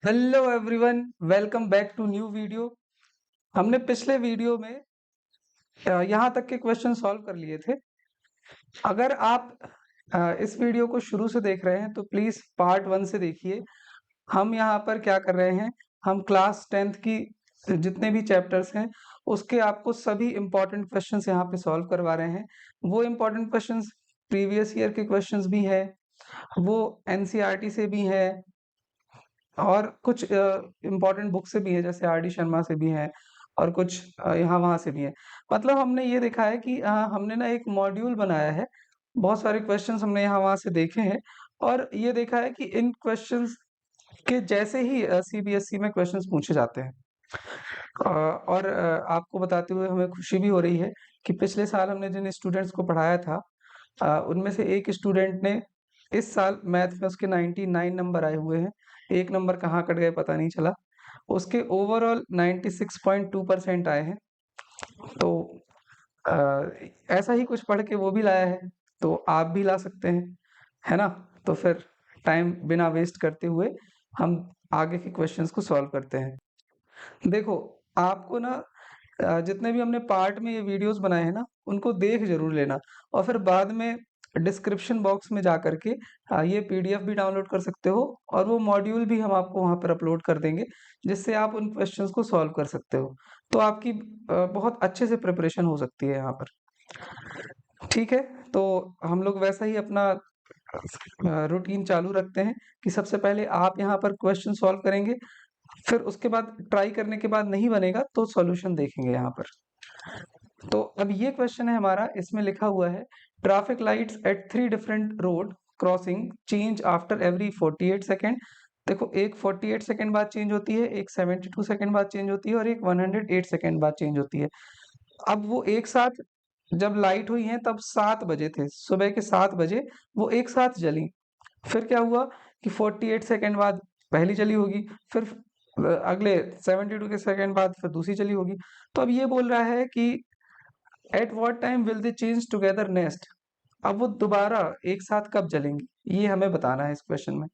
Hello everyone, welcome back to new video. हमने पिछले video में यहाँ तक के क्वेश्चन सॉल्व कर लिए थे। अगर आप इस वीडियो को शुरू से देख रहे हैं तो प्लीज पार्ट 1 से देखिए। हम यहाँ पर क्या कर रहे हैं, हम क्लास 10th की जितने भी चैप्टर्स हैं उसके आपको सभी इम्पोर्टेंट क्वेश्चंस यहाँ पे सॉल्व करवा रहे हैं। वो इम्पोर्टेंट क्वेश्चंस प्रीवियस ईयर के क्वेश्चंस भी हैं, वो एनसीईआरटी से भी है और कुछ इम्पोर्टेंट बुक से भी है, जैसे आर डी शर्मा से भी है और कुछ यहाँ वहाँ से भी है। मतलब हमने ये देखा है कि हमने ना एक मॉड्यूल बनाया है, बहुत सारे क्वेश्चंस हमने यहाँ वहाँ से देखे हैं और ये देखा है कि इन क्वेश्चंस के जैसे ही सीबीएसई में क्वेश्चंस पूछे जाते हैं। और आपको बताते हुए हमें खुशी भी हो रही है कि पिछले साल हमने जिन स्टूडेंट्स को पढ़ाया था उनमें से एक स्टूडेंट ने इस साल मैथ में उसके 99 नंबर आए हुए हैं। एक नंबर कहाँ कट गए पता नहीं चला। उसके ओवरऑल 96.2% आए हैं। तो अ, ऐसा ही कुछ पढ़ के वो भी लाया है, तो आप भी ला सकते हैं, है ना? तो फिर टाइम बिना वेस्ट करते हुए हम आगे के क्वेश्चंस को सॉल्व करते हैं। देखो, आपको ना जितने भी हमने पार्ट में ये वीडियोस बनाए हैं ना, उनको देख ज़रूर लेना और फिर बाद में डिस्क्रिप्शन बॉक्स में जा कर के ये पीडीएफ भी डाउनलोड कर सकते हो और वो मॉड्यूल भी हम आपको वहाँ पर अपलोड कर देंगे, जिससे आप उन क्वेश्चंस को सॉल्व कर सकते हो। तो आपकी बहुत अच्छे से प्रिपरेशन हो सकती है यहाँ पर। ठीक है, तो हम लोग वैसा ही अपना रूटीन चालू रखते हैं कि सबसे पहले आप यहाँ पर क्वेश्चन सॉल्व करेंगे, फिर उसके बाद ट्राई करने के बाद नहीं बनेगा तो सॉल्यूशन देखेंगे यहाँ पर। तो अब ये क्वेश्चन है हमारा, इसमें लिखा हुआ है traffic lights at 3 different road crossing change after every 48 second. देखो, एक 48 सेकेंड बाद चेंज होती है, एक 72 सेकेंड बाद चेंज होती है और एक 108 सेकेंड बाद चेंज होती है। अब वो एक साथ जब लाइट हुई है तब 7 बजे थे, सुबह के 7 बजे वो एक साथ जली। फिर क्या हुआ कि 48 सेकंड बाद पहली चली होगी, फिर अगले 72 के सेकंड बाद फिर दूसरी चली होगी। तो अब ये बोल रहा है कि at what time will they change together next. अब वो दोबारा एक साथ कब जलेंगी, ये हमें बताना है इस क्वेश्चन में।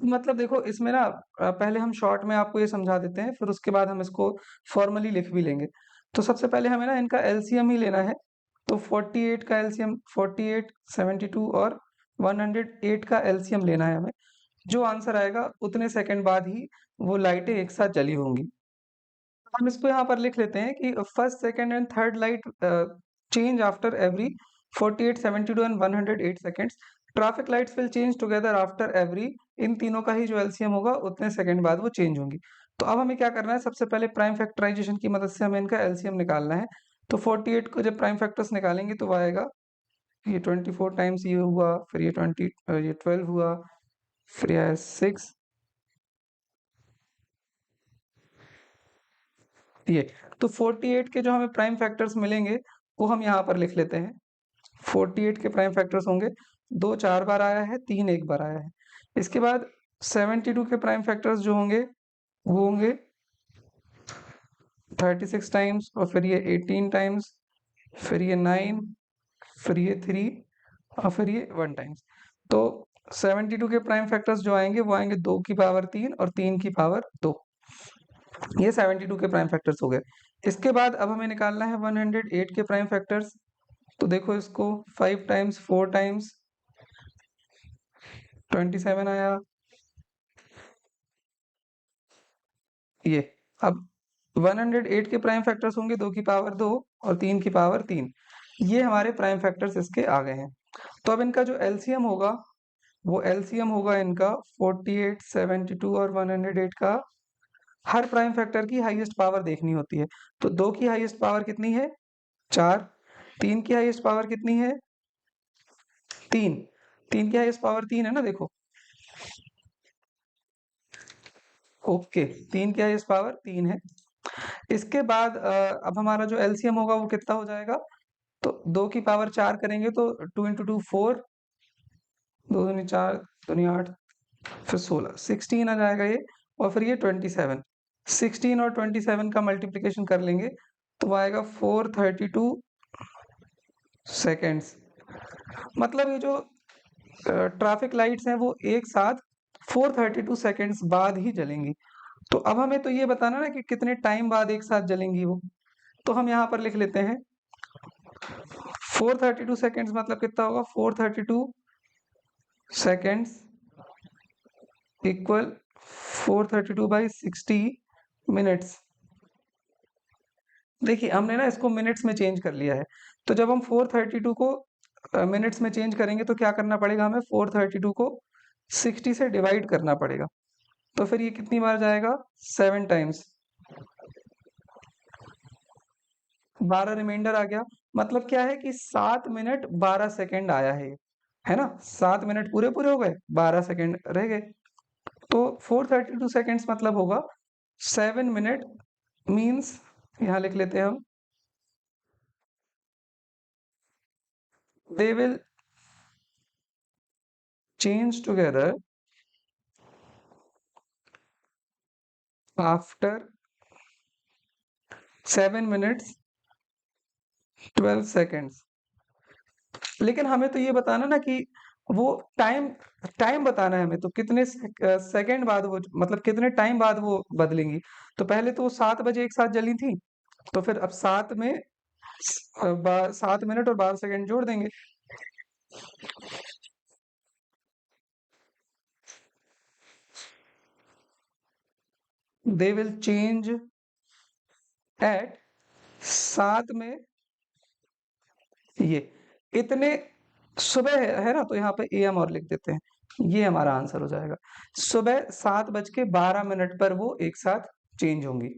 मतलब देखो, इसमें ना पहले हम शॉर्ट में आपको ये समझा देते हैं, फिर उसके बाद हम इसको फॉर्मली लिख भी लेंगे। तो सबसे पहले हमें ना इनका एलसीएम ही लेना है। तो 48 का एलसीएम 48, 72 और 108 का एलसीएम लेना है हमें। जो आंसर आएगा उतने सेकंड बाद ही वो लाइटें एक साथ जली होंगी। हम इसको यहाँ पर लिख लेते हैं कि first, second and third light change after every 48, 72 and 108 seconds. Traffic lights will change together after every, इन तीनों का ही जो एलसीएम होगा उतने सेकंड बाद वो चेंज होंगी। तो अब हमें क्या करना है, सबसे पहले प्राइम फैक्टराइजेशन की मदद से हमें इनका एलसीएम निकालना है। तो 48 को जब प्राइम फैक्टर्स निकालेंगे तो वो आएगा, ये 24 टाइम्स ये हुआ, फिर ये 12 हुआ, फिर ये 6, ये। तो 48 के जो हमें प्राइम फैक्टर्स मिलेंगे वो हम यहाँ पर लिख लेते हैं। 48 के प्राइम फैक्टर्स होंगे, 2 4 बार आया है, 3 1 बार आया है। इसके बाद 72 के प्राइम फैक्टर्स जो होंगे वो होंगे 36 टाइम्स और फिर ये 18 टाइम्स, फिर ये 9, फिर ये 3 और फिर ये 1 टाइम्स। तो 72 के प्राइम फैक्टर्स जो आएंगे वो आएंगे 2 की पावर 3 और 3 की पावर 2। ये 72 के प्राइम फैक्टर्स हो गए। इसके बाद अब हमें निकालना है 108 के प्राइम फैक्टर्स। तो देखो इसको, 5 टाइम्स 4 टाइम्स 27 आया, ये। अब 108 के प्राइम फैक्टर्स होंगे 2 की पावर 2 और 3 की पावर 3। ये हमारे प्राइम फैक्टर्स इसके आ गए हैं। तो अब इनका जो एलसीएम होगा वो एलसीएम होगा इनका 48, 72 और 108 का। हर प्राइम फैक्टर की हाईएस्ट पावर देखनी होती है। तो 2 की हाईएस्ट पावर कितनी है, 4। 3 की हाईएस्ट पावर कितनी है, 3। 3 की हाईएस्ट पावर 3 है ना, देखो। ओके, 3 की हाईएस्ट पावर 3 है। इसके बाद अब हमारा जो एलसीएम होगा वो कितना हो जाएगा, तो 2 की पावर 4 करेंगे तो 2 इंटू 2 4, 2 दूनी 4, दूनी 8, फिर 16, 16 आ जाएगा ये। और फिर ये 27, 16 और 27 का मल्टीप्लिकेशन कर लेंगे तो वो आएगा 432 सेकेंड्स। मतलब ये जो ट्रैफिक लाइट्स हैं वो एक साथ 432 सेकेंड्स बाद ही जलेंगी। तो अब हमें तो ये बताना ना कि कितने टाइम बाद एक साथ जलेंगी वो। तो हम यहाँ पर लिख लेते हैं 432 सेकेंड्स मतलब कितना होगा, 432 सेकेंड्स इक्वल 432/60 मिनट्स। देखिए हमने ना इसको मिनट्स में चेंज कर लिया है, तो जब हम 432 को मिनट्स में चेंज करेंगे तो क्या करना पड़ेगा हमें, 432 को 60 से डिवाइड करना पड़ेगा। तो फिर ये कितनी बार जाएगा, 7 टाइम्स, 12 रिमाइंडर आ गया। मतलब क्या है कि 7 मिनट 12 सेकेंड आया है ना, 7 मिनट पूरे पूरे हो गए, 12 सेकेंड रह गए। तो 432 सेकेंड्स मतलब होगा 7 मिनट, मीन्स यहाँ लिख लेते हैं हम, they will change together after 7 minutes 12 seconds। लेकिन हमें तो ये बताना ना कि वो टाइम टाइम बताना है हमें, तो कितने सेकंड बाद वो, मतलब कितने टाइम बाद वो बदलेंगी। तो पहले तो वो 7 बजे एक साथ जली थी, तो फिर अब 7 में 7 मिनट और 12 सेकंड जोड़ देंगे। दे विल चेंज एट 7 में, ये इतने सुबह है ना, तो यहाँ पे एम और लिख देते हैं, ये हमारा आंसर हो जाएगा। सुबह 7:12 पर वो एक साथ चेंज होंगी।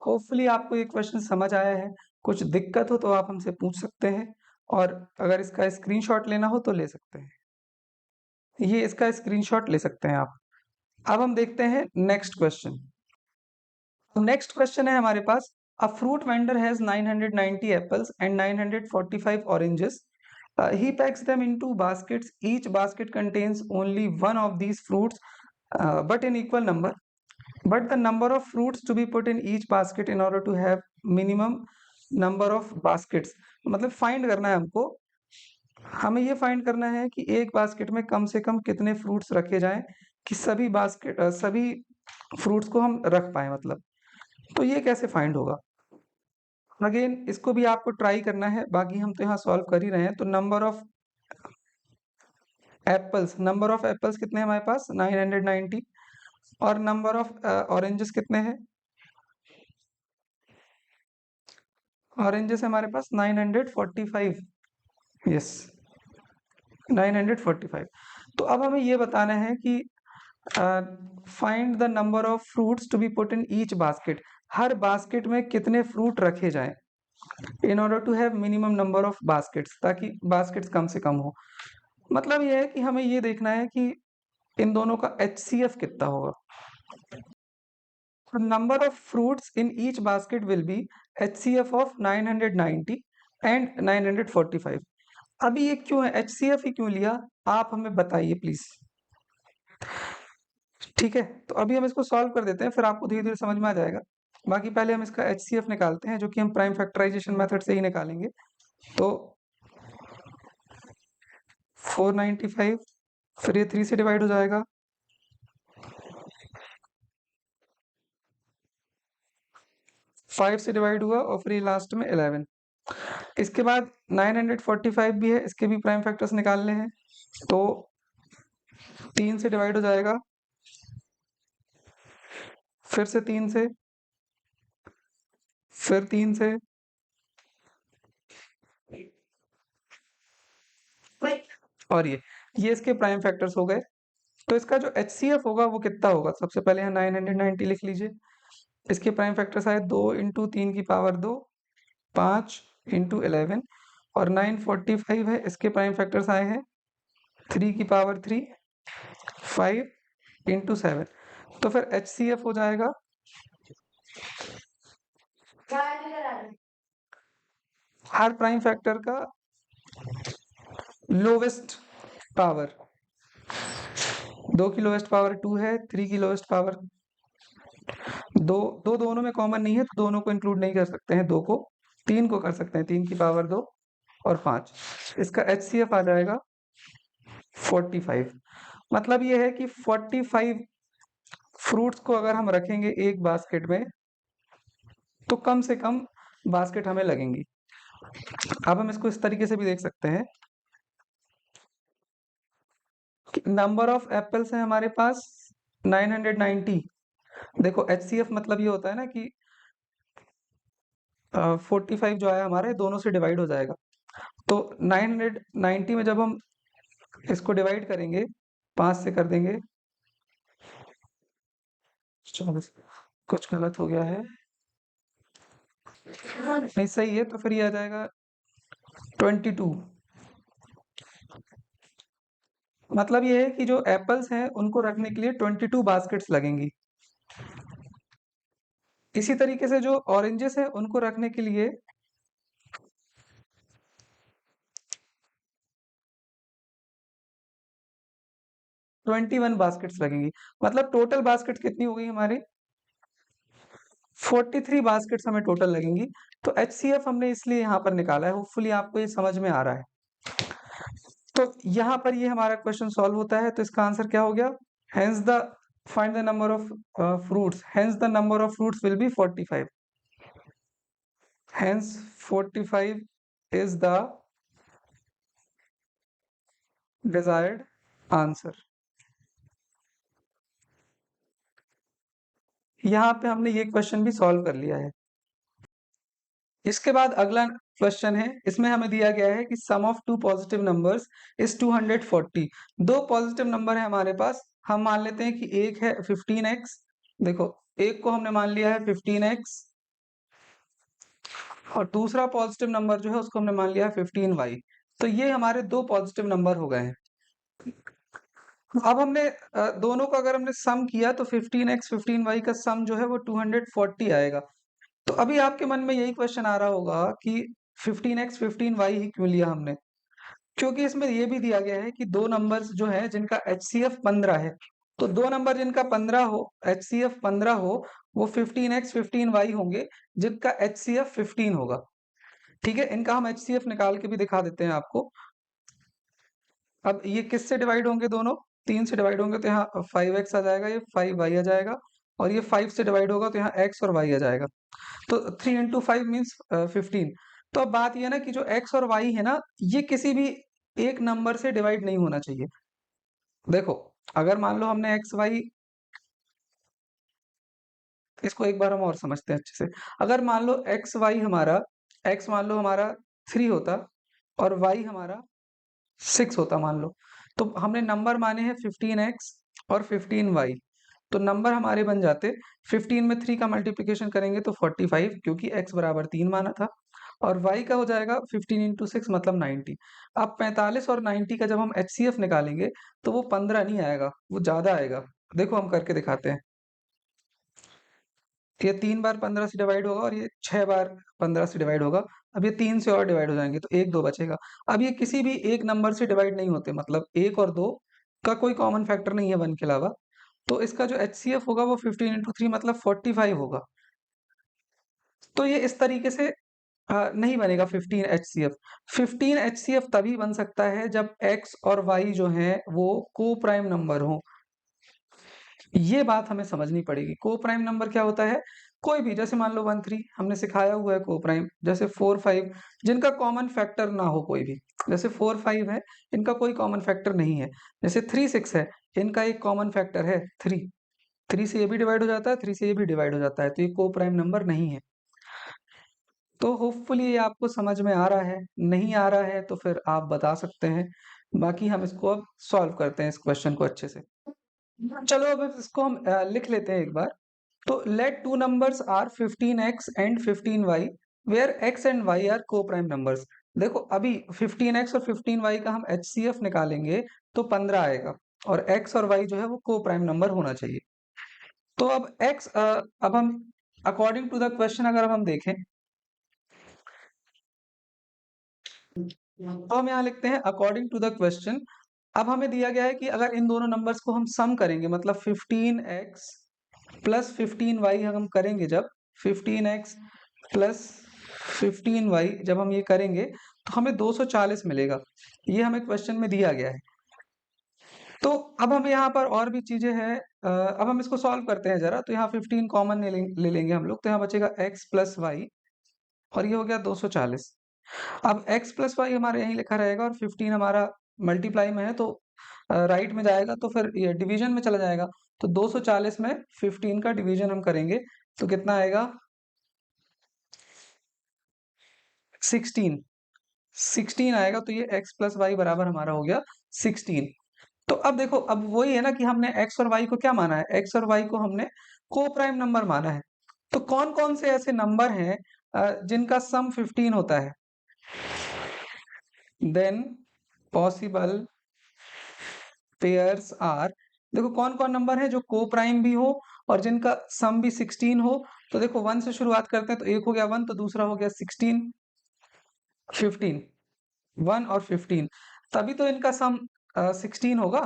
होपफुली आपको ये क्वेश्चन समझ आया है। कुछ दिक्कत हो तो आप हमसे पूछ सकते हैं, और अगर इसका स्क्रीनशॉट लेना हो तो ले सकते हैं, ये इसका स्क्रीनशॉट ले सकते हैं आप। अब हम देखते हैं नेक्स्ट क्वेश्चन। नेक्स्ट क्वेश्चन है हमारे पास, a fruit vendor has 990 apples and 945 oranges. He packs them into baskets. Each basket contains only one of these fruits, but in equal number. But the number of fruits to be put in each basket in order to have minimum number of baskets. मतलब find करना है हमको, हमें ये find करना है कि एक बास्केट में कम से कम कितने फ्रूट्स रखे जाएं कि सभी फ्रूट्स को हम रख पाए मतलब। तो ये कैसे फाइंड होगा, अगेन इसको भी आपको ट्राई करना है, बाकी हम तो यहाँ सॉल्व कर ही रहे हैं। तो नंबर ऑफ एप्पल्स कितने हैं हमारे पास, 990, और नंबर ऑफ ऑरेंजेस कितने हैं, ऑरेंजेस हमारे पास 945, यस 945। तो अब हमें ये बताना है कि find the number of fruits to be put in each basket, हर बास्केट में कितने फ्रूट रखे जाएं in order to have minimum number of baskets, ताकि बास्केट्स कम से कम हो। मतलब ये है कि हमें ये देखना है कि इन दोनों का HCF कितना होगा। तो number of fruits in each basket will be HCF of 990 and 945। अभी ये क्यों है, HCF ही क्यों लिया, आप हमें बताइए प्लीज। ठीक है, तो अभी हम इसको सॉल्व कर देते हैं, फिर आपको धीरे धीरे समझ में आ जाएगा। बाकी पहले हम इसका HCF निकालते हैं, जो कि हम प्राइम फैक्टराइजेशन मेथड से ही निकालेंगे। तो 495, फिर ये 3 से डिवाइड हो जाएगा, 5 से डिवाइड हुआ, और फिर ये लास्ट में 11। इसके बाद 945 भी है, इसके भी प्राइम फैक्टर्स निकालने हैं। तो 3 से डिवाइड हो जाएगा, फिर से 3 से, फिर 3 से, और ये इसके प्राइम फैक्टर्स हो गए। तो इसका जो HCF होगा वो कितना होगा, सबसे पहले यहाँ 990 लिख लीजिए। इसके प्राइम फैक्टर्स आए 2 × 3 की पावर 2, 5 × 11, और 945 है, इसके प्राइम फैक्टर्स आए हैं 3 की पावर 3, 5 × 7। तो फिर HCF हो जाएगा हर प्राइम फैक्टर का लोवेस्ट पावर, 2 की लोवेस्ट पावर 2 है, 3 की लोवेस्ट पावर 2, दोनों में कॉमन नहीं है तो दोनों को इंक्लूड नहीं कर सकते हैं, 2 को 3 को कर सकते हैं, 3 की पावर 2 और 5। इसका HCF आ जाएगा 45। मतलब ये है कि 45 फ्रूट्स को अगर हम रखेंगे एक बास्केट में, तो कम से कम बास्केट हमें लगेंगी। अब हम इसको इस तरीके से भी देख सकते हैं कि नंबर ऑफ एप्पल्स है हमारे पास 990। देखो HCF मतलब ये होता है ना कि 45 जो है हमारे दोनों से डिवाइड हो जाएगा। तो 990 में जब हम इसको डिवाइड करेंगे, 5 से कर देंगे, चलो कुछ गलत हो गया है, नहीं सही है, तो फिर ये आ जाएगा 22। मतलब ये है कि जो एप्पल्स हैं उनको रखने के लिए 22 बास्केट्स लगेंगी। इसी तरीके से जो ऑरेंजेस हैं उनको रखने के लिए 21 बास्केट्स लगेंगी। मतलब टोटल बास्केट्स कितनी हो गई हमारी? 43 बास्केट्स हमें टोटल लगेंगी। तो HCF हमने इसलिए यहाँ पर निकाला है। होपफुली आपको ये समझ में आ रहा है। तो यहाँ पर ये हमारा क्वेश्चन सॉल्व होता है। तो इसका आंसर क्या हो गया? Hence the find the number of fruits, hence the number of fruits will be 45। Hence 45 is the desired answer. यहाँ पे हमने ये क्वेश्चन भी सॉल्व कर लिया है। इसके बाद अगला क्वेश्चन है, इसमें हमें दिया गया है कि sum of two positive numbers is 240। दो पॉजिटिव नंबर है हमारे पास। हम मान लेते हैं कि एक है 15x। देखो, एक को हमने मान लिया है 15x, और दूसरा पॉजिटिव नंबर जो है उसको हमने मान लिया है 15y। तो ये हमारे दो पॉजिटिव नंबर हो गए हैं। अब हमने दोनों का अगर हमने सम किया तो 15x 15y का सम जो है वो 240 आएगा। तो अभी आपके मन में यही क्वेश्चन आ रहा होगा कि 15x 15y ही क्यों लिया हमने? क्योंकि इसमें ये भी दिया गया है कि दो नंबर्स जो है जिनका HCF 15 है। तो दो नंबर जिनका 15 हो, HCF 15 हो, वो 15x 15y होंगे जिनका HCF 15 होगा। ठीक है, इनका हम HCF निकाल के भी दिखा देते हैं आपको। अब ये किससे डिवाइड होंगे? दोनों 3 से डिवाइड होंगे तो यहाँ 5x आ जाएगा, ये 5y आ जाएगा, और ये 5 से डिवाइड होगा तो यहाँ x और y आ जाएगा। तो 3 इंटू 5 मीन्स 15। तो अब बात ये है ना कि जो x और y है ना, ये किसी भी एक नंबर से डिवाइड नहीं होना चाहिए। देखो, अगर मान लो हमने एक्स वाई, इसको एक बार हम और समझते हैं अच्छे से। अगर मान लो एक्स मान लो हमारा 3 होता और वाई हमारा 6 होता मान लो, तो हमने नंबर माने हैं 15x और 15y। तो नंबर हमारे बन जाते, 15 में 3 का मल्टीप्लिकेशन करेंगे तो 45, क्योंकि x बराबर 3 माना था, और y का हो जाएगा 15 इंटू 6 मतलब 90। अब 45 और 90 का जब हम HCF निकालेंगे तो वो 15 नहीं आएगा, वो ज्यादा आएगा। देखो हम करके दिखाते हैं। ये 3 बार 15 से डिवाइड होगा और ये 6 बार 15 से डिवाइड होगा। अब ये 3 से और डिवाइड हो जाएंगे तो 1 2 बचेगा। अब ये किसी भी एक नंबर से डिवाइड नहीं होते, मतलब 1 और 2 का कोई कॉमन फैक्टर नहीं है 1 के अलावा। तो इसका जो HCF होगा वो 15 इंटू 3 मतलब 45 होगा। तो ये इस तरीके से नहीं बनेगा 15 HCF। 15 HCF तभी बन सकता है जब x और y जो हैं वो को प्राइम नंबर हो। ये बात हमें समझनी पड़ेगी। को प्राइम नंबर क्या होता है? कोई भी, जैसे मान लो 1 3 हमने सिखाया हुआ है को प्राइम, जैसे 4 5 जिनका कॉमन फैक्टर ना हो कोई भी, जैसे 4 5 है, इनका कोई कॉमन फैक्टर नहीं है। जैसे 3 6 है, इनका एक कॉमन फैक्टर है 3। 3 से ये भी डिवाइड हो जाता है, 3 से ये भी डिवाइड हो जाता है, तो ये को प्राइम नंबर नहीं है। तो होपफुली ये आपको समझ में आ रहा है। नहीं आ रहा है तो फिर आप बता सकते हैं। बाकी हम इसको अब सॉल्व करते हैं इस क्वेश्चन को अच्छे से। चलो अब इसको हम लिख लेते हैं एक बार। तो let two numbers are 15x and 15y where x and y are co prime numbers. देखो, अभी 15x और 15y का हम HCF निकालेंगे तो 15 आएगा, और x और y जो है वो को प्राइम नंबर होना चाहिए। तो अब अब हम अकॉर्डिंग टू द क्वेश्चन अगर हम देखें तो हम यहाँ लिखते हैं अकॉर्डिंग टू द क्वेश्चन। अब हमें दिया गया है कि अगर इन दोनों नंबर्स को हम सम करेंगे, मतलब 15x प्लस 15y हम करेंगे, जब 15x प्लस 15y जब हम ये करेंगे तो हमें 240 मिलेगा। ये हमें क्वेश्चन में दिया गया है। तो अब हम यहाँ पर और भी चीजें हैं, अब हम इसको सॉल्व करते हैं जरा। तो यहाँ 15 कॉमन ले लेंगे हम लोग, तो यहाँ बचेगा x प्लस वाई, और ये हो गया 240। अब x प्लस वाई हमारे यहीं लिखा रहेगा, और 15 हमारा मल्टीप्लाई में है तो राइट में जाएगा, तो फिर ये डिवीजन में चला जाएगा। तो 240 में 15 का डिवीजन हम करेंगे तो कितना आएगा, 16। 16 आएगा, तो ये x प्लस वाई बराबर हमारा हो गया 16। तो अब देखो, अब वही है ना कि हमने x और y को क्या माना है, x और y को हमने को प्राइम नंबर माना है। तो कौन कौन से ऐसे नंबर हैं जिनका सम 15 होता है, देन पॉसिबल पेयर्स आर। देखो कौन कौन नंबर है जो को प्राइम भी हो और जिनका सम भी 16 हो। तो देखो 1 से शुरुआत करते हैं, तो एक हो गया 1, तो दूसरा हो गया 16, 15, 1 और 15, तभी तो इनका सम 16 होगा।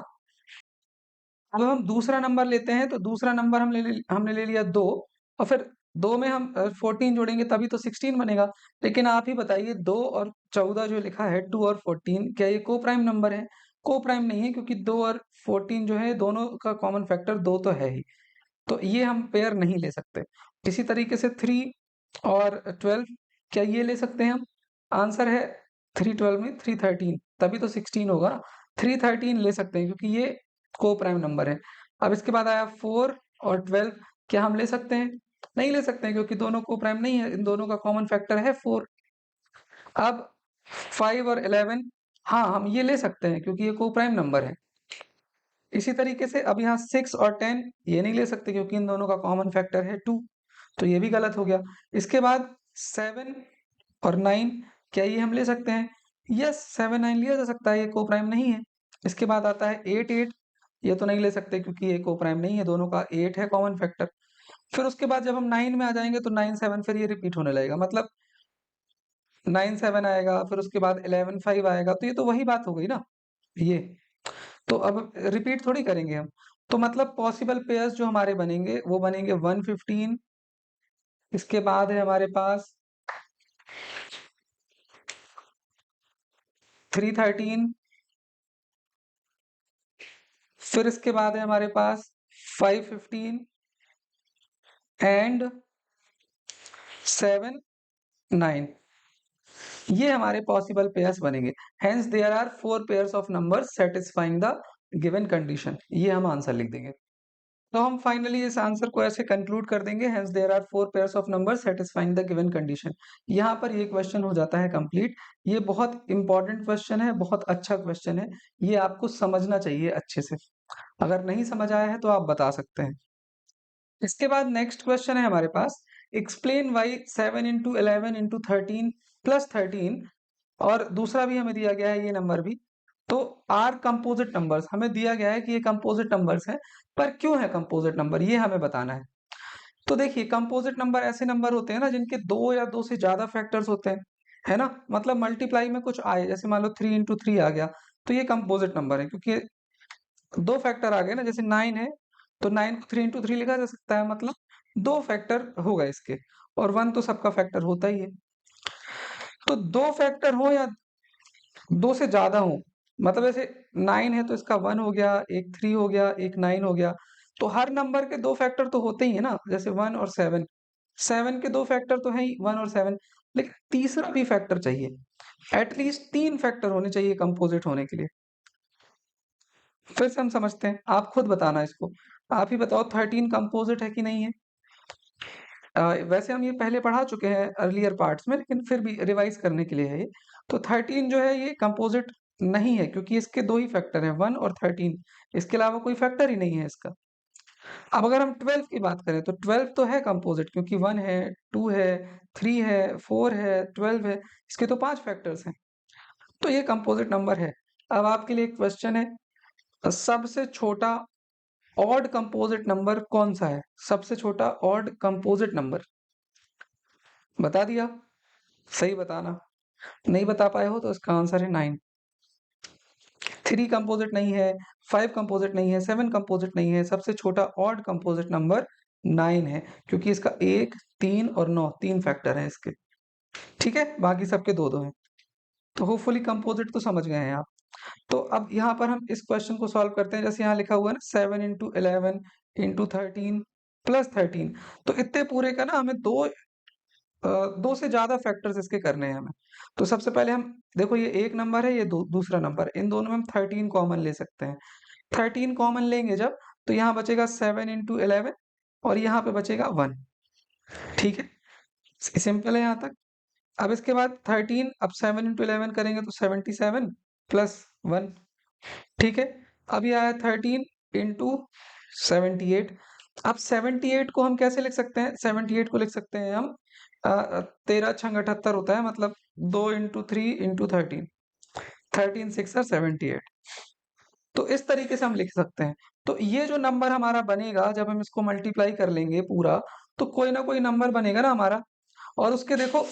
अब हम दूसरा नंबर लेते हैं, तो दूसरा नंबर हमने ले लिया 2, और फिर 2 में हम 14 जोड़ेंगे तभी तो 16 बनेगा। लेकिन आप ही बताइए, 2 और 14 जो लिखा है, 2 और 14, क्या ये को प्राइम नंबर है? को प्राइम नहीं है, क्योंकि 2 और 14 जो है दोनों का कॉमन फैक्टर 2 तो है ही, तो ये हम पेयर नहीं ले सकते। इसी तरीके से 3 और 12, क्या ये ले सकते हैं हम? आंसर है 3 12 में 3 13, तभी तो 16 होगा। 3 13 ले सकते हैं क्योंकि ये को प्राइम नंबर है। अब इसके बाद आया 4 और 12, क्या हम ले सकते हैं? नहीं ले सकते हैं, क्योंकि दोनों को प्राइम नहीं है, इन दोनों का कॉमन फैक्टर है 4। अब 5 और 11, हाँ हम ये ले सकते हैं क्योंकि ये को प्राइम नंबर है। इसी तरीके से अब यहाँ 6 और 10 ये नहीं ले सकते, क्योंकि इन दोनों का कॉमन फैक्टर है 2, तो ये भी गलत हो गया। इसके बाद 7 और 9, क्या ये हम ले सकते हैं? यस, 7 9 लिया जा सकता है, ये को प्राइम नहीं है। इसके बाद आता है 8 8, ये तो नहीं ले सकते क्योंकि ये को प्राइम नहीं है, दोनों का 8 है कॉमन फैक्टर। फिर उसके बाद जब हम 9 में आ जाएंगे तो 9 7 फिर ये रिपीट होने लगेगा, मतलब 9 7 आएगा, फिर उसके बाद 11 5 आएगा, तो ये तो वही बात हो गई ना ये। तो अब रिपीट थोड़ी करेंगे हम। तो मतलब पॉसिबल पेयर्स जो हमारे बनेंगे वो बनेंगे 115, इसके बाद है हमारे पास 313, फिर इसके बाद है हमारे पास 515 एंड 7 9, ये हमारे पॉसिबल पेयर्स बनेंगे। Hence there are 4 pairs of numbers satisfying the given condition, ये हम आंसर लिख देंगे। तो हम फाइनली इस आंसर को ऐसे कंक्लूड कर देंगे, hence there are 4 pairs of numbers satisfying the given condition. यहाँ पर ये क्वेश्चन हो जाता है कंप्लीट। ये बहुत इंपॉर्टेंट क्वेश्चन है, बहुत अच्छा क्वेश्चन है, ये आपको समझना चाहिए अच्छे से। अगर नहीं समझ आया है तो आप बता सकते हैं। इसके बाद नेक्स्ट क्वेश्चन है हमारे पास, explain why 7 into 11 into 13 plus 13, और दूसरा भी हमें दिया गया है ये नंबर भी। तो आर कंपोजिट नंबर्स हमें दिया गया है कि ये कंपोजिट नंबर्स हैं, पर क्यों है कंपोजिट नंबर, ये हमें बताना है। तो देखिए, कंपोजिट नंबर ऐसे नंबर होते हैं ना जिनके 2 या 2 से ज्यादा फैक्टर्स होते हैं, है ना? मतलब मल्टीप्लाई में कुछ आए, जैसे मान लो 3 इंटू 3 आ गया, तो ये कंपोजिट नंबर है, क्योंकि 2 फैक्टर आ गए ना। जैसे 9 है, तो 9 को 3 इंटू 3 लिखा जा सकता है, मतलब 2 फैक्टर होगा इसके, और 1 तो सबका फैक्टर होता ही है। तो 2 फैक्टर हो या 2 से ज्यादा हो, मतलब ऐसे 9 है तो इसका 1 हो गया, एक 3 हो गया, एक 9 हो गया, तो हर नंबर के 2 फैक्टर तो होते ही है ना। जैसे 1 और 7, 7 के 2 फैक्टर तो है ही, 1 और 7, लेकिन तीसरा भी फैक्टर चाहिए। एटलीस्ट 3 फैक्टर होने चाहिए कंपोजिट होने के लिए। फिर से हम समझते हैं, आप खुद बताना इसको। आप ही बताओ 13 कंपोजिट है कि नहीं है? वैसे हम ये पहले पढ़ा चुके हैं अर्लियर पार्ट्स में, लेकिन फिर भी रिवाइज करने के लिए है ये। तो 13 जो है ये कंपोजिट नहीं है, क्योंकि इसके 2 ही फैक्टर हैं, 1 और 13, इसके अलावा कोई फैक्टर ही नहीं है इसका। अब अगर हम 12 की बात करें तो 12 तो है कंपोजिट, क्योंकि 1 है, 2 है, 3 है, 4 है, 12 है, इसके तो 5 फैक्टर्स हैं, तो ये कंपोजिट नंबर है। अब आपके लिए एक क्वेश्चन है, सबसे छोटा ऑड कंपोजिट नंबर कौन सा है? सबसे छोटा ऑड कंपोजिट नंबर बता दिया, सही बताना। नहीं बता पाए हो तो इसका आंसर है 9। 3 कंपोजिट नहीं है, 5 कंपोजिट नहीं है, 7 कंपोजिट नहीं है, सबसे छोटा ऑड कंपोजिट नंबर 9 है, क्योंकि इसका 1 3 और 9 3 फैक्टर हैं इसके। ठीक है, बाकी सबके 2 2 हैं। तो होपफुली कंपोजिट तो समझ गए हैं आप। तो अब यहाँ पर हम इस क्वेश्चन को सॉल्व करते हैं। जैसे यहाँ लिखा हुआ है ना 7 इंटू 11 इंटू 13 प्लस 13, तो इतने पूरे का ना हमें दो से ज्यादा फैक्टर्स इसके करने हैं हमें। तो सबसे पहले हम देखो, ये एक नंबर है, ये दूसरा नंबर, इन दोनों में हम 13 कॉमन ले सकते हैं। 13 कॉमन लेंगे जब, तो यहाँ बचेगा 7 इंटू 11 और यहाँ पे बचेगा 1। ठीक है, सिंपल है यहाँ तक। अब इसके बाद 13, अब 7 इंटू 11 करेंगे तो 77 प्लस 1। ठीक है, अब ये आया 13 इंटू 78। अब 78 को हम कैसे लिख सकते हैं? 78 को लिख सकते हैं हम 13 छंग 78 होता है, मतलब 2 इंटू 3 इंटू 13, 13 6 और 78। तो इस तरीके से हम लिख सकते हैं। तो ये जो नंबर हमारा बनेगा, जब हम इसको मल्टीप्लाई कर लेंगे पूरा, तो कोई ना कोई नंबर बनेगा ना हमारा। और उसके देखो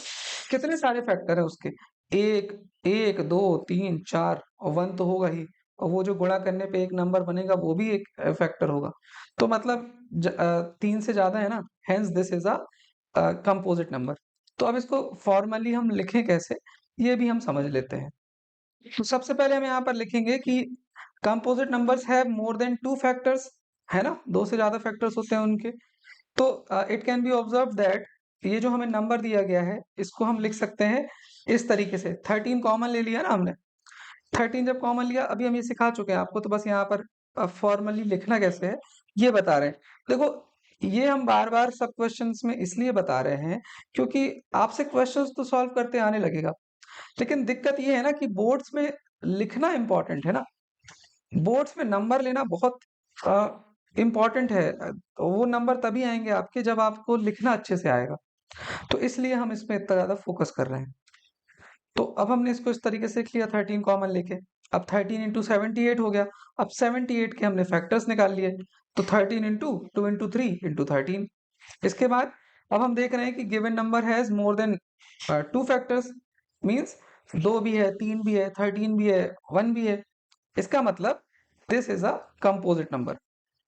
कितने सारे फैक्टर है उसके, एक एक दो तीन चार, और 1 तो होगा ही, और वो जो गुणा करने पे एक नंबर बनेगा वो भी एक फैक्टर होगा। तो मतलब 3 से ज्यादा है ना, hence this is a composite number. तो अब इसको फॉर्मली हम लिखें कैसे, ये भी हम समझ लेते हैं। तो सबसे पहले हम यहाँ पर लिखेंगे कि composite numbers have more than 2 factors, है ना, 2 से ज्यादा फैक्टर्स होते हैं उनके। तो it can be observe that, ये जो हमें नंबर दिया गया है इसको हम लिख सकते हैं इस तरीके से। 13 कॉमन ले लिया ना हमने, 13 जब कॉमन लिया, अभी हम ये सिखा चुके हैं आपको, तो बस यहाँ पर फॉर्मली लिखना कैसे है ये बता रहे हैं। देखो, ये हम बार बार सब क्वेश्चंस में इसलिए बता रहे हैं क्योंकि आपसे क्वेश्चंस तो सॉल्व करते आने लगेगा, लेकिन दिक्कत ये है ना कि बोर्ड्स में लिखना इंपॉर्टेंट है ना, बोर्ड्स में नंबर लेना बहुत इम्पोर्टेंट है। वो नंबर तभी आएंगे आपके जब आपको लिखना अच्छे से आएगा। तो इसलिए हम इसमें इतना ज्यादा फोकस कर रहे हैं। तो अब हमने इसको इस तरीके से लिख लिया 13 कॉमन लेके। अब 13 इंटू 78 हो गया। अब 78 के हमने फैक्टर्स निकाल लिए, तो 13 इंटू 2 इंटू 3 इंटू 13। इसके बाद अब हम देख रहे हैं कि given number has more than 2 factors, means 2 भी है, 3 भी है, 13 भी है, 1 भी है। इसका मतलब this is a composite number.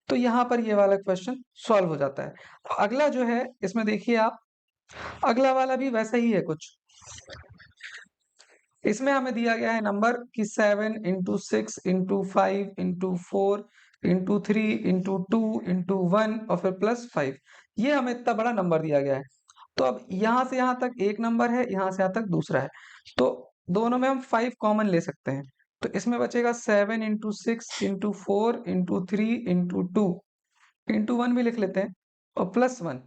तो यहाँ पर ये वाला क्वेश्चन सॉल्व हो जाता है। तो अगला जो है इसमें देखिए आप, अगला वाला भी वैसा ही है कुछ। इसमें हमें दिया गया है नंबर कि 7 into 6 into 5 into 4 into 3 into 2 into 1 और फिर प्लस 5। ये हमें इतना बड़ा नंबर दिया गया है। तो अब यहाँ से यहाँ तक एक नंबर है, यहाँ से यहाँ तक दूसरा है, तो दोनों में हम 5 कॉमन ले सकते हैं। तो इसमें बचेगा 7 into 6 into 4 into 3 into 2 into 1 भी लिख लेते हैं, और प्लस 1,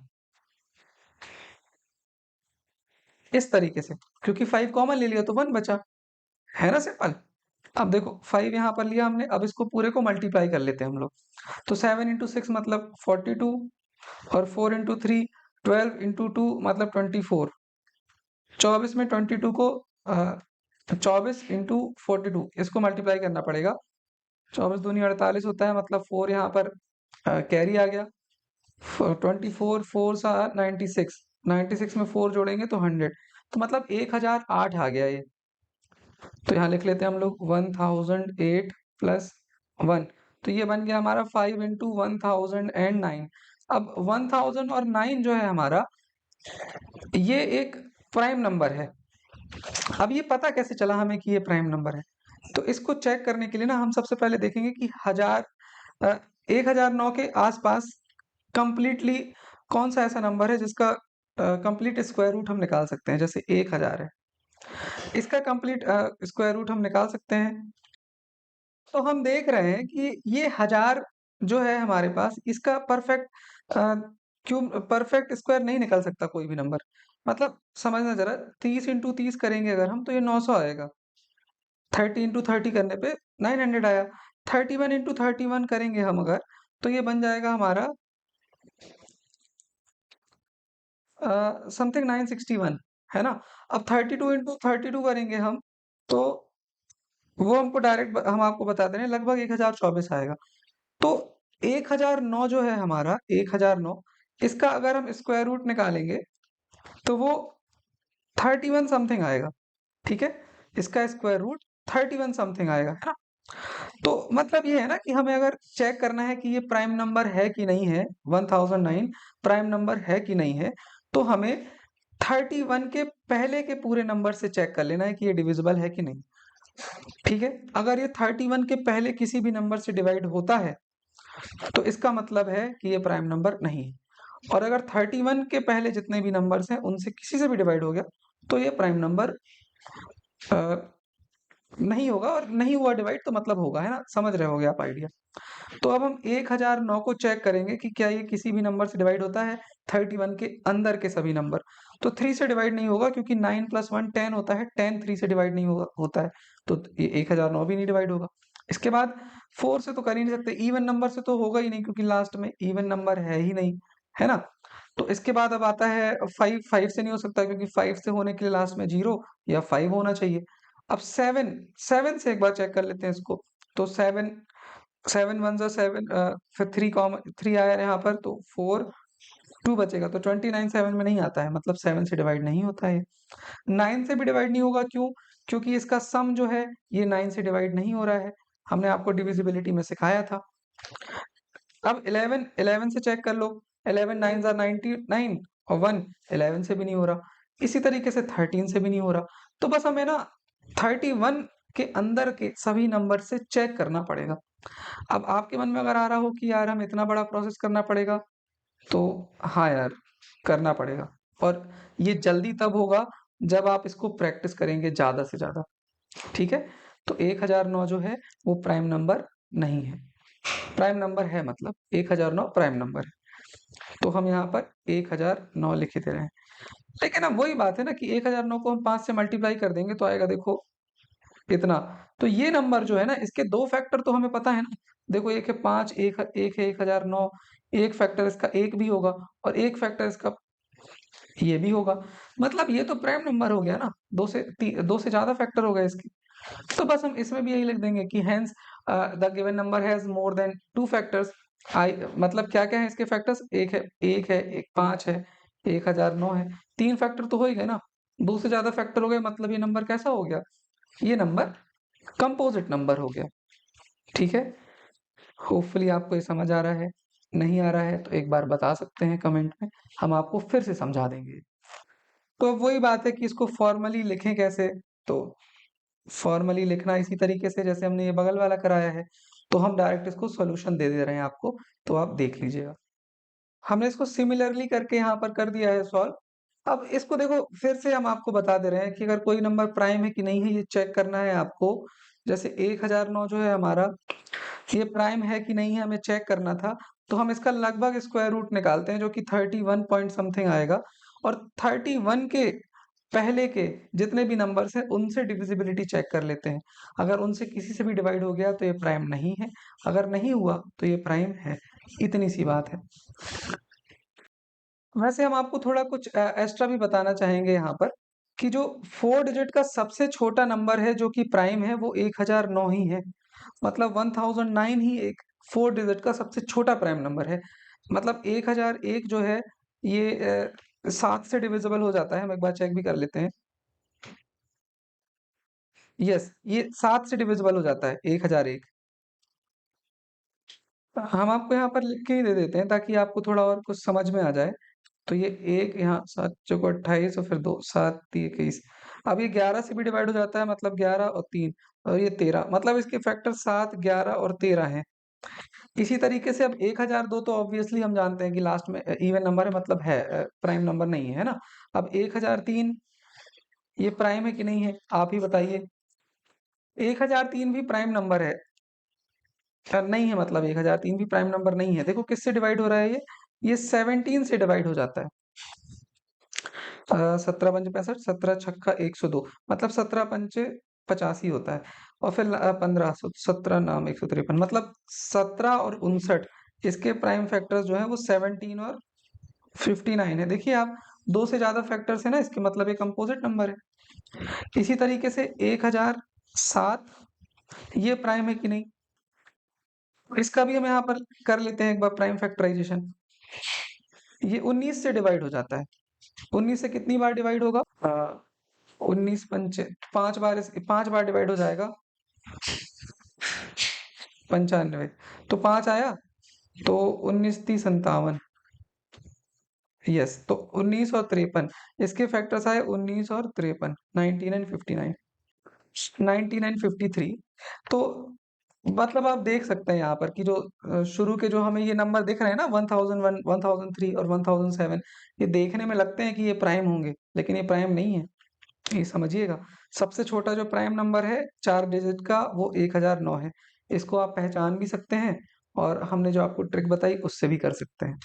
इस तरीके से। क्योंकि 5 कॉमन ले लिया तो 1 बचा, है ना, सिंपल। अब देखो 5 यहाँ पर लिया हमने, अब इसको पूरे को मल्टीप्लाई कर लेते हैं हम लोग। तो 7 इंटू 6 मतलब 42, और 4 इंटू 3 12 इंटू 2 मतलब 24। 24 में 22 को 24 इंटू 42 इसको मल्टीप्लाई करना पड़ेगा। 24 दूनी 48 होता है, मतलब 4 यहाँ पर कैरी आ गया। 24 4 सा 96, 96 में 4 जोड़ेंगे तो 100, तो मतलब 1008 आ गया ये। तो यहाँ लिख लेते हैं हम लोग 1008 प्लस 1, तो ये बन गया हमारा 5 इंटू 1009। अब 1009 जो है हमारा, ये एक प्राइम नंबर है। अब ये पता कैसे चला हमें कि ये प्राइम नंबर है? तो इसको चेक करने के लिए ना हम सबसे पहले देखेंगे कि 1009 के आसपास कंप्लीटली कौन सा ऐसा नंबर है जिसका कंप्लीट स्क्वायर रूट हम निकाल सकते हैं। जैसे 1000 है, इसका कंप्लीट स्क्वायर रूट हम निकाल सकते हैं। तो हम देख रहे हैं कि ये 1000 जो है हमारे पास, इसका परफेक्ट क्यूब परफेक्ट स्क्वायर नहीं निकल सकता कोई भी नंबर। मतलब समझना जरा, 30 इंटू 30 करेंगे अगर हम, तो ये 900 आएगा। 30 इंटू 30 करने पे 900 आया। 31 इंटू 31 करेंगे हम अगर, तो ये बन जाएगा हमारा समथिंग 961, है ना। अब 32 इंटू 32 करेंगे हम, तो वो हमको डायरेक्ट हम आपको बता दे रहे हैं लगभग 1024 आएगा। तो 1009 जो है हमारा, 1009, इसका अगर हम स्क्वायर रूट निकालेंगे तो वो 31 समथिंग आएगा। ठीक है, इसका स्क्वायर रूट 31 समथिंग आएगा, है ना। तो मतलब ये है ना कि हमें अगर चेक करना है कि ये प्राइम नंबर है कि नहीं है, 1009 प्राइम नंबर है कि नहीं है, तो हमें 31 के पहले के पूरे नंबर से चेक कर लेना है कि ये डिविजिबल है कि नहीं। ठीक है, अगर ये 31 के पहले किसी भी नंबर से डिवाइड होता है तो इसका मतलब है कि ये प्राइम नंबर नहीं है, और अगर 31 के पहले जितने भी नंबर्स हैं उनसे किसी से भी डिवाइड हो गया तो ये प्राइम नंबर नहीं होगा, और नहीं हुआ डिवाइड तो मतलब होगा, है ना, समझ रहे होगे आप आइडिया। तो अब हम 1009 को चेक करेंगे कि क्या ये किसी भी नंबर से डिवाइड होता है, 31 के अंदर के सभी नंबर। तो 3 से डिवाइड नहीं होगा क्योंकि 9 + 1 10 होता है, 10 3 से डिवाइड नहीं होता है, तो ये 1009 भी नहीं डिवाइड होगा। इसके बाद 4 से तो कर ही नहीं सकते, इवन नंबर से तो होगा ही नहीं क्योंकि लास्ट में इवन नंबर है ही नहीं, है ना। तो इसके बाद अब आता है 5, 5 से नहीं हो सकता क्योंकि 5 से होने के लिए लास्ट में 0 या 5 होना चाहिए। अब 7, 7 से एक बार चेक कर लेते हैं इसको। तो 7, 7 1 ज़ा 7, फिर 3 आया यहाँ पर, तो 4 2 बचेगा, तो 29 7 में नहीं आता है, मतलब 7 से डिवाइड नहीं होता है। 9 से भी डिवाइड नहीं होगा, क्यों? क्योंकि इसका सम जो है ये 9 से डिवाइड नहीं हो रहा है, हमने आपको डिविजिबिलिटी में सिखाया था। अब 11, 11 से चेक कर लो, 11 9 ज़ा 99 और 1 11 से भी नहीं हो रहा। इसी तरीके से 13 से भी नहीं हो रहा। तो बस हमें ना 31 के अंदर के सभी नंबर से चेक करना पड़ेगा। अब आपके मन में अगर आ रहा हो कि यार हम इतना बड़ा प्रोसेस करना पड़ेगा, तो हाँ यार, करना पड़ेगा, और ये जल्दी तब होगा जब आप इसको प्रैक्टिस करेंगे ज़्यादा से ज़्यादा, ठीक है? तो 1009 जो है वो प्राइम नंबर नहीं है। प्राइम नंबर है, मतलब 1009 प्राइम नंबर है। तो हम यहाँ पर 1009 लिख ही दे रहे हैं। लेकिन अब वही बात है ना कि 1009 को हम 5 से मल्टीप्लाई कर देंगे तो आएगा, देखो इतना। तो ये नंबर जो है ना, इसके 2 फैक्टर तो हमें पता है ना। देखो, एक है 5, एक है 1009, एक फैक्टर इसका 1 भी होगा और एक फैक्टर इसका ये भी होगा। मतलब ये तो प्राइम नंबर हो गया ना, 2 से ज़्यादा फैक्टर हो गए इसके। तो बस हम इसमें भी यही लिख देंगे कि hence the given number has more than 2 factors. आई मतलब क्या-क्या है इसके फैक्टर्स? एक 5 है, 1009 है। 3 फैक्टर तो हो ही गए ना, 2 से ज़्यादा फैक्टर हो गए, मतलब ये नंबर कैसा हो गया? ये नंबर कंपोजिट नंबर हो गया, ठीक है? होपफुली आपको ये समझ आ रहा है। नहीं आ रहा है तो एक बार बता सकते हैं कमेंट में, हम आपको फिर से समझा देंगे। तो अब वही बात है कि इसको फॉर्मली लिखें कैसे? तो फॉर्मली लिखना इसी तरीके से जैसे हमने ये बगल वाला कराया है, तो हम डायरेक्ट इसको सॉल्यूशन दे दे रहे हैं आपको, तो आप देख लीजिएगा। हमने इसको सिमिलरली करके यहाँ पर कर दिया है सॉल्व। अब इसको देखो, फिर से हम आपको बता दे रहे हैं कि अगर कोई नंबर प्राइम है कि नहीं है, ये चेक करना है आपको। जैसे 1009 जो है हमारा, ये प्राइम है कि नहीं है हमें चेक करना था, तो हम इसका लगभग स्क्वायर रूट निकालते हैं जो कि 31 पॉइंट समथिंग आएगा, और 31 के पहले के जितने भी नंबर्स हैं उनसे डिविजिबिलिटी चेक कर लेते हैं। अगर उनसे किसी से भी डिवाइड हो गया तो ये प्राइम नहीं है, अगर नहीं हुआ तो ये प्राइम है। इतनी सी बात है। वैसे हम आपको थोड़ा कुछ एक्स्ट्रा भी बताना चाहेंगे यहाँ पर, कि जो 4 डिजिट का सबसे छोटा नंबर है जो कि प्राइम है, वो 1009 ही है। मतलब 1009 ही एक 4 डिजिट का सबसे छोटा प्राइम नंबर है। मतलब 1001 जो है ये 7 से डिविजिबल हो जाता है, हम एक बार चेक भी कर लेते हैं। यस, ये 7 से डिविजिबल हो जाता है 1001। हम आपको यहाँ पर लिख के ही दे देते हैं ताकि आपको थोड़ा और कुछ समझ में आ जाए। तो ये 1 यहाँ 7 चौको 28 और फिर 2 7 3 21। अब ये 11 से भी डिवाइड हो जाता है, मतलब 11 और 3 और ये 13, मतलब इसके फैक्टर 7, 11 और 13 हैं। इसी तरीके से अब 1002 तो ऑब्वियसली हम जानते हैं कि लास्ट में इवन नंबर है, मतलब है प्राइम नंबर नहीं है ना। अब 1003 ये प्राइम है कि नहीं है, आप ही बताइए। 1003 भी प्राइम नंबर है, नहीं है, मतलब 1003 भी प्राइम नंबर नहीं है। देखो किससे डिवाइड हो रहा है ये 17 से डिवाइड हो जाता है। 17 पंच 65, 17 छक्का 102, मतलब 17 पंचे 85 होता है, और फिर 15 17 नाम 153, मतलब 17 और 59 इसके प्राइम फैक्टर्स जो है वो 17 और 59 है। देखिए आप, 2 से ज्यादा फैक्टर्स है ना इसके, मतलब ये कंपोजिट नंबर है। इसी तरीके से 1007 ये प्राइम है कि नहीं, इसका भी हम यहाँ पर कर लेते हैं एक बार प्राइम फैक्टराइजेशन। ये 19 से डिवाइड हो जाता है। 19 से कितनी बार डिवाइड होगा? 19 पंचे 5 बार डिवाइड हो जाएगा, 95। तो 5 आया, तो 19 30 57। यस, तो 19 और 53 इसके फैक्टर्स आए, 19 और 53, 19 एंड 59। 9953। तो मतलब आप देख सकते हैं यहाँ पर कि जो शुरू के जो हमें ये नंबर दिख रहे हैं ना 1001, 1003 और 1007, ये देखने में लगते हैं कि ये प्राइम होंगे, लेकिन ये प्राइम नहीं है। ये समझिएगा। सबसे छोटा जो प्राइम नंबर है 4 डिजिट का, वो 1009 है। इसको आप पहचान भी सकते हैं और हमने जो आपको ट्रिक बताई उससे भी कर सकते हैं।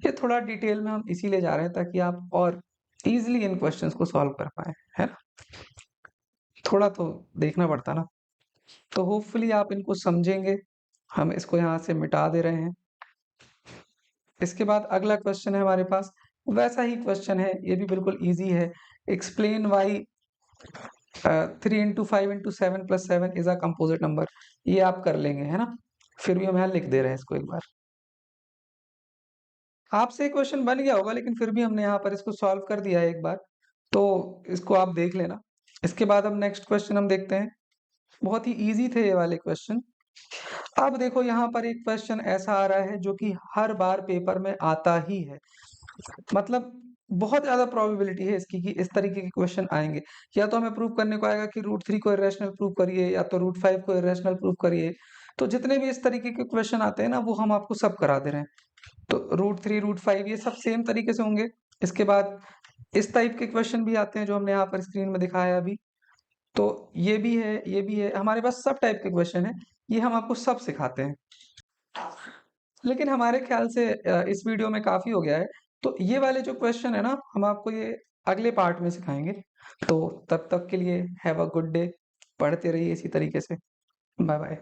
ये थोड़ा डिटेल में हम इसीलिए जा रहे हैं ताकि आप और ईज़िली इन क्वेश्चंस को सॉल्व कर पाएँ, है ना? थोड़ा तो देखना पड़ता ना। तो होपफुली आप इनको समझेंगे। हम इसको यहाँ से मिटा दे रहे हैं। इसके बाद अगला क्वेश्चन है हमारे पास, वैसा ही क्वेश्चन है, ये भी बिल्कुल ईज़ी है। Explain why 3 into 5 into 7 plus 7 is a composite number. ये आप कर लेंगे, है ना? फिर भी हम यहाँ लिख दे रहे हैं इसको एक बार। आपसे ये क्वेश्चन बन गया होगा, लेकिन फिर भी हमने यहाँ पर इसको सॉल्व कर दिया है एक बार, तो इसको आप देख लेना। इसके बाद हम नेक्स्ट क्वेश्चन हम देखते हैं। बहुत ही ईज़ी थे ये वाले क्वेश्चन। अब देखो यहाँ पर एक क्वेश्चन ऐसा आ रहा है जो कि हर बार पेपर में आता ही है। मतलब बहुत ज़्यादा प्रोबेबिलिटी है इसकी कि इस तरीके के क्वेश्चन आएँगे। या तो हमें प्रूव करने को आएगा कि √3 को इर्रेशनल प्रूव करिए, या तो √5 को इर्रेशनल प्रूव करिए। तो जितने भी इस तरीके के क्वेश्चन आते हैं ना, वो हम आपको सब करा दे रहे हैं। तो √3, √5 ये सब सेम तरीके से होंगे। इसके बाद इस टाइप के क्वेश्चन भी आते हैं जो हमने यहाँ पर स्क्रीन में दिखाया अभी। तो ये भी है, ये भी है। हमारे पास सब टाइप के क्वेश्चन हैं। ये हम आपको सब सिखाते हैं। लेकिन हमारे ख्याल से इस वीडियो में काफ़ी हो गया है। तो ये वाले जो क्वेश्चन है ना, हम आपको ये अगले पार्ट में सिखाएँगे। तो तब तक के लिए हैव अ गुड डे। पढ़ते रहिए इसी तरीके से। Bye bye.